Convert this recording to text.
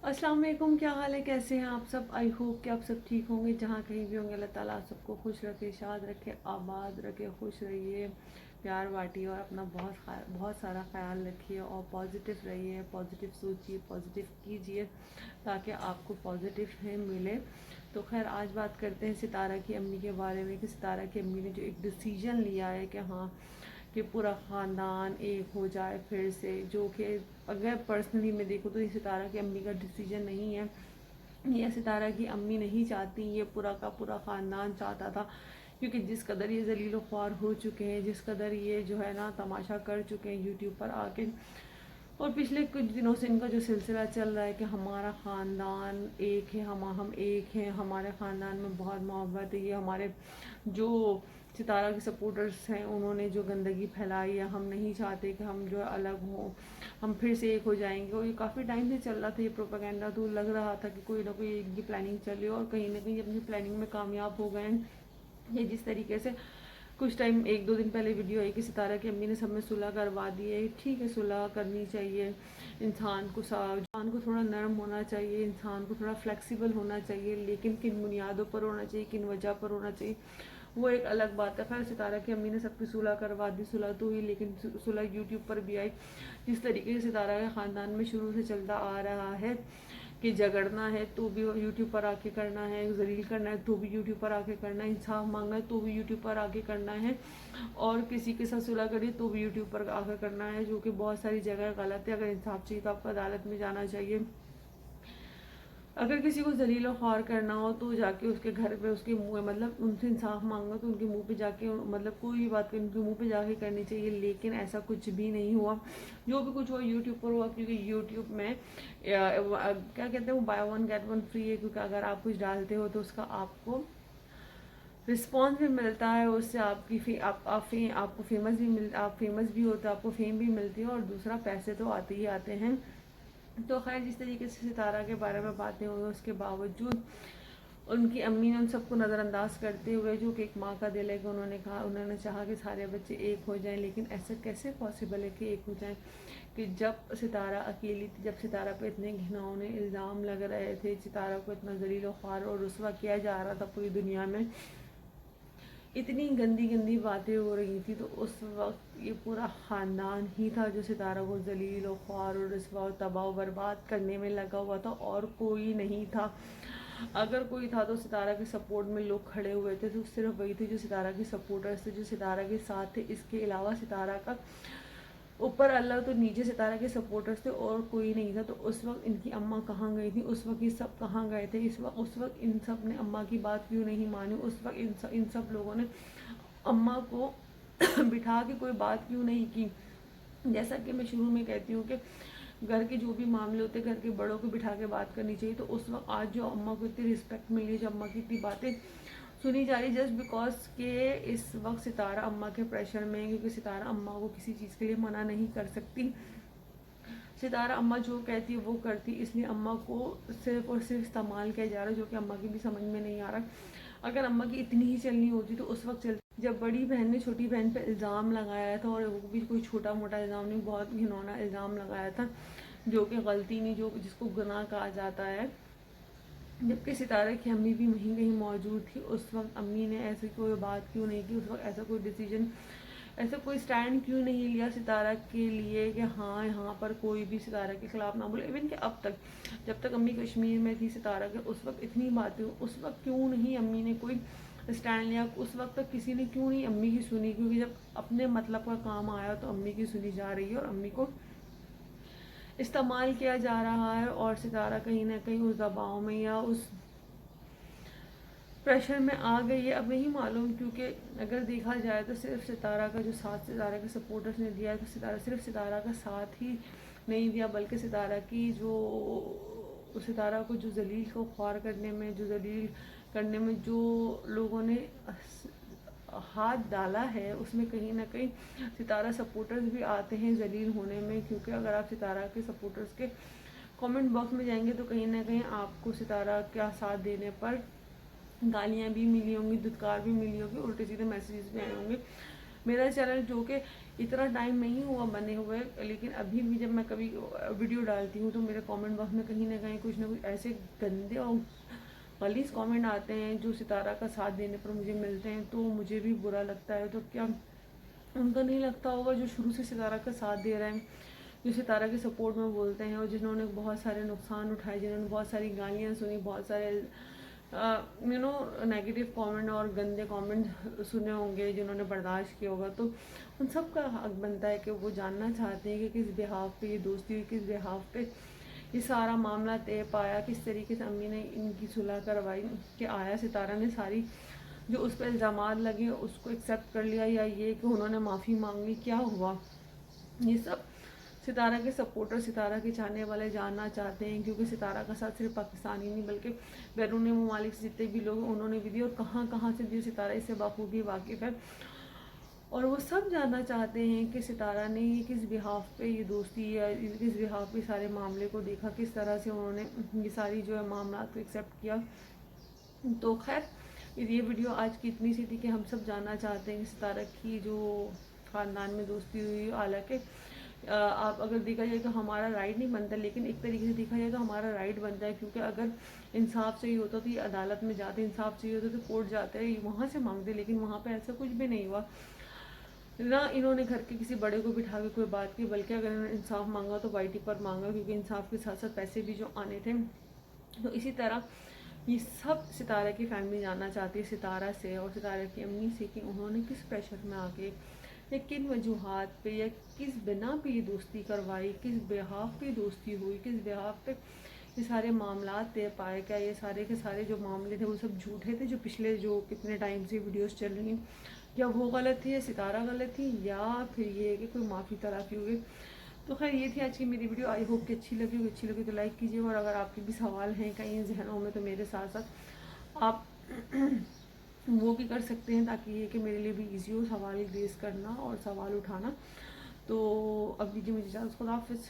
अस्सलाम वालेकुम, क्या हाल है, कैसे हैं आप सब। आई होप कि आप सब ठीक होंगे, जहाँ कहीं भी होंगे। अल्लाह ताला आप सबको खुश रखे, शाद रखे, आबाद रखे। खुश रहिए, प्यार बांटिए और अपना बहुत सारा ख्याल रखिए और पॉजिटिव रहिए, पॉजिटिव सोचिए, पॉजिटिव कीजिए ताकि आपको पॉजिटिव है मिले। तो खैर आज बात करते हैं सितारा की अम्मी के बारे में कि सितारा की अम्मी ने जो एक डिसीजन लिया है कि हाँ कि पूरा ख़ानदान एक हो जाए फिर से, जो कि अगर पर्सनली मैं देखूँ तो ये सितारा की अम्मी का डिसीजन नहीं है। ये सितारा की अम्मी नहीं चाहती, ये पूरा का पूरा ख़ानदान चाहता था। क्योंकि जिस कदर ये ज़लील ख्वार हो चुके हैं, जिस कदर ये जो है ना तमाशा कर चुके हैं यूट्यूब पर आके, और पिछले कुछ दिनों से इनका जो सिलसिला चल रहा है कि हमारा ख़ानदान एक है, हम एक हैं, हमारे ख़ानदान में बहुत मोहब्बत है। ये हमारे जो सितारा के सपोर्टर्स हैं उन्होंने जो गंदगी फैलाई है, हम नहीं चाहते कि हम जो अलग हों, हम फिर से एक हो जाएंगे। और ये काफ़ी टाइम से चल रहा था ये प्रोपेगेंडा, तो लग रहा था कि कोई ना कोई इनकी प्लानिंग चल रही है और कहीं ना कहीं अपनी प्लानिंग में कामयाब हो गए हैं। ये जिस तरीके से कुछ टाइम 1-2 दिन पहले वीडियो आई कि सितारा की अम्मी ने सब में सुलह करवा दी है। ठीक है, सुलह करनी चाहिए, इंसान को थोड़ा नरम होना चाहिए, इंसान को थोड़ा फ्लेक्सिबल होना चाहिए, लेकिन किन बुनियादों पर होना चाहिए, किन वजह पर होना चाहिए, वो एक अलग बात है। खैर सितारा की अम्मी ने सबकी सुलह करवा दी, सुलह तो हुई, लेकिन सुलह यूट्यूब पर भी आई। जिस तरीके से सितारा के ख़ानदान में शुरू से चलता आ रहा है कि झगड़ना है तो भी यूट्यूब पर आके करना है, जलील करना है तो भी यूट्यूब पर आके करना है, इंसाफ मांगना है तो भी यूट्यूब पर आके करना है, और किसी के साथ सुलह करिए तो भी यूट्यूब पर आके करना है, जो कि बहुत सारी जगह गलत है। अगर इंसाफ चाहिए तो आपको अदालत में जाना चाहिए। अगर किसी को जलील और ख्वार करना हो तो जाके उसके घर पे उसके मुँह, मतलब उनसे इंसाफ मांगना तो उनके मुंह पे जाके, मतलब कोई भी बात उनके मुंह पे जाके करनी चाहिए। लेकिन ऐसा कुछ भी नहीं हुआ। जो भी कुछ हुआ यूट्यूब पर हुआ, क्योंकि यूट्यूब में क्या कहते हैं वो by one get one free है। क्योंकि अगर आप कुछ डालते हो तो उसका आपको रिस्पॉन्स भी मिलता है, उससे आपको फेमस भी होते हो, आपको फेम भी मिलती है, और दूसरा पैसे तो आते ही आते हैं। तो खैर जिस तरीके से सितारा के बारे में बातें हुई, उसके बावजूद उनकी अम्मी ने उन सबको नज़रअंदाज करते हुए, जो कि एक माँ का दिल है, कि उन्होंने चाहा कि सारे बच्चे एक हो जाएं। लेकिन ऐसे कैसे पॉसिबल है कि एक हो जाएं, कि जब सितारा अकेली थी, जब सितारा पे इतने घिनौने इल्ज़ाम लग रहे थे, सितारा को इतना ज़लील और ख्वार और रुस्वा किया जा रहा था पूरी दुनिया में, इतनी गंदी गंदी बातें हो रही थी, तो उस वक्त ये पूरा ख़ानदान ही था जो सितारा को ज़लील और ख्वार और रस्वा और तबाह और बर्बाद करने में लगा हुआ था, और कोई नहीं था। अगर कोई था तो सितारा के सपोर्ट में लोग खड़े हुए थे, तो सिर्फ वही थे जो सितारा के सपोर्टर्स थे, जो सितारा के साथ थे। इसके अलावा सितारा का ऊपर अल्लाह तो नीचे सितारा के सपोर्टर्स थे, और कोई नहीं था। तो उस वक्त इनकी अम्मा कहाँ गई थी, उस वक्त ये सब कहाँ गए थे, उस वक्त इन सब ने अम्मा की बात क्यों नहीं मानी, उस वक्त इन सब लोगों ने अम्मा को बिठा के कोई बात क्यों नहीं की। जैसा कि मैं शुरू में कहती हूँ कि घर के जो भी मामले होते हैं घर के बड़ों को बिठा के बात करनी चाहिए। तो उस वक्त आज जो अम्मा को इतनी रिस्पेक्ट मिली है, जो अम्मा की इतनी बातें सुनी जा रही, जस्ट बिकॉज के इस वक्त सितारा अम्मा के प्रेशर में है, क्योंकि सितारा अम्मा को किसी चीज़ के लिए मना नहीं कर सकती। सितारा अम्मा जो कहती है वो करती, इसलिए अम्मा को सिर्फ और सिर्फ इस्तेमाल किया जा रहा है, जो कि अम्मा की भी समझ में नहीं आ रहा। अगर अम्मा की इतनी ही चलनी होती तो उस वक्त चलती, जब बड़ी बहन ने छोटी बहन पे इल्ज़ाम लगाया था, और वो भी कोई छोटा मोटा इल्ज़ाम नहीं, बहुत घिनौना इल्ज़ाम लगाया था, जो कि गलती नहीं, जो जिसको गुनाह कहा जाता है। जबकि सितारे की अम्मी भी वहीं कहीं मौजूद थी, उस वक्त अम्मी ने ऐसी कोई बात क्यों नहीं की, उस वक्त ऐसा कोई डिसीजन, ऐसा कोई स्टैंड क्यों नहीं लिया सितारा के लिए कि हाँ यहाँ पर कोई भी सितारा के ख़िलाफ़ ना बोले। इवन कि अब तक जब तक अम्मी कश्मीर में थी सितारा के, उस वक्त इतनी बातें, उस वक्त क्यों नहीं अम्मी ने कोई स्टैंड लिया, उस वक्त तक किसी ने क्यों नहीं अम्मी की सुनी। क्योंकि जब अपने मतलब का काम आया तो अम्मी की सुनी जा रही है, और अम्मी को इस्तेमाल किया जा रहा है, और सितारा कहीं ना कहीं उस दबाव में या उस प्रेशर में आ गई है। अब नहीं मालूम, क्योंकि अगर देखा जाए तो सिर्फ सितारा का जो साथ सितारा के सपोर्टर्स ने दिया है, तो सितारा सिर्फ सितारा का साथ ही नहीं दिया, बल्कि सितारा की जो सितारा को जो जलील को ख्वार करने में, जो जलील करने में जो लोगों ने हाथ डाला है, उसमें कहीं ना कहीं सितारा सपोर्टर्स भी आते हैं जलील होने में। क्योंकि अगर आप सितारा के सपोर्टर्स के कमेंट बॉक्स में जाएंगे तो कहीं ना कहीं आपको सितारा का साथ देने पर गालियाँ भी मिली होंगी, धुतकार भी मिली होगी, उल्टे सीधे मैसेजेस भी आए होंगे। मेरा चैनल जो कि اتنا ٹائم نہیں ہوا بنے ہوئے، لیکن ابھی بھی جب میں کبھی ویڈیو ڈالتی ہوں تو میرے کامنٹ باکس میں کہیں نہ کہیں کچھ نہ کچھ ایسے گندے اور غلیظ کامنٹ آتے ہیں جو ستارہ کا ساتھ دینے پر مجھے ملتے ہیں، تو مجھے بھی برا لگتا ہے۔ تو کیا ان کا نہیں لگتا ہوگا جو شروع سے ستارہ کا ساتھ دے رہے ہیں، جو ستارہ کے سپورٹ میں بولتے ہیں، اور جنہوں نے بہت سارے نقصان اٹھائے، جنہوں نے بہت ساری گالیاں سنی، بہت سارے نیگیٹو کامنٹ اور گندے کامنٹ سنے ہوں گے، جنہوں نے برداشت کیا ہوگا، تو ان سب کا حق بنتا ہے کہ وہ جاننا چاہتے ہیں کہ کس بہاف پہ یہ دوستی ہوئی، کس بہاف پہ یہ سارا معاملہ طے پایا، کس طریقے سے امی نے ان کی صلح کروائی، کہ آیا ستارہ نے ساری جو اس پہ الزامات لگے اس کو ایکسیپٹ کر لیا، یا یہ کہ انہوں نے معافی مانگ لی، کیا ہوا۔ یہ سب ستارہ کے سپورٹر، ستارہ کے چاہنے والے جاننا چاہتے ہیں، کیونکہ ستارہ کا ساتھ صرف پاکستانی نہیں بلکہ بیرونی ممالک سے جتنے بھی لوگ انہوں نے بھی دی، اور کہاں کہاں سے دی، ستارہ اس سے بخوبی واقف ہے، اور وہ سب جاننا چاہتے ہیں کہ ستارہ نے یہ کس بہاف پہ یہ دوستی یا کس بہاف پہ سارے معاملے کو دیکھا، کس طرح سے انہوں نے یہ ساری جو ہے معاملات کو ایکسیپٹ کیا۔ تو خیر یہ ویڈیو آج کی اتنی سی تھی کہ ہم سب جاننا چاہتے ہیں کہ ستارہ کی جو خاندان میں دوستی ہوئی، حالانکہ آپ اگر دیکھا جائے تو ہمارا رائٹ نہیں بنتا، لیکن ایک طریقے سے دیکھا جائے تو ہمارا رائٹ بنتا ہے، کیونکہ اگر انصاف چاہیے ہوتا تو یہ عدالت میں جاتے، انصاف چاہیے ہوتا تو کورٹ جاتے ہیں، وہاں سے مانگتے، لیکن وہاں پہ ایسا کچھ بھی نہیں ہوا، نہ انہوں نے گھر کے کسی بڑے کو بٹھا کے کوئی بات کی، بلکہ اگر انہوں نے انصاف مانگا تو وائی ٹی پر مانگا، کیونکہ انصاف کے ساتھ ساتھ پیسے بھی جو آنے تھے۔ تو اسی طرح یہ سب ستارہ کی فیملی جاننا چاہتی ہے ستارہ سے اور ستارہ کی امی سے کہ انہوں نے کس پریشر میں آ کے یا کن وجوہات پہ یا کس بنا پہ یہ دوستی کروائی، کس بہاف پہ دوستی ہوئی، کس بہاف پہ یہ سارے معاملات طے پائے، کیا یہ سارے کے سارے جو معاملے تھے وہ سب جھوٹے تھے جو پچھلے جو کتنے ٹائم سے ویڈیوز چل رہی ہیں، یا وہ غلط تھی یا ستارہ غلط تھی، یا پھر یہ کہ کوئی معافی تلافی ہوئی۔ تو خیر یہ تھی آج کی میری ویڈیو، آئی ہوپ کہ اچھی لگی تو لائک کیجیے، اور اگر آپ کے بھی سوال ہیں کہیں ذہنوں میں تو میرے ساتھ ساتھ آپ وہ بھی کر سکتے ہیں، تاکہ یہ کہ میرے لیے بھی ایزی ہو سوال ریز کرنا اور سوال اٹھانا۔ تو اب دیجیے مجھے اجازت، خدا حافظ۔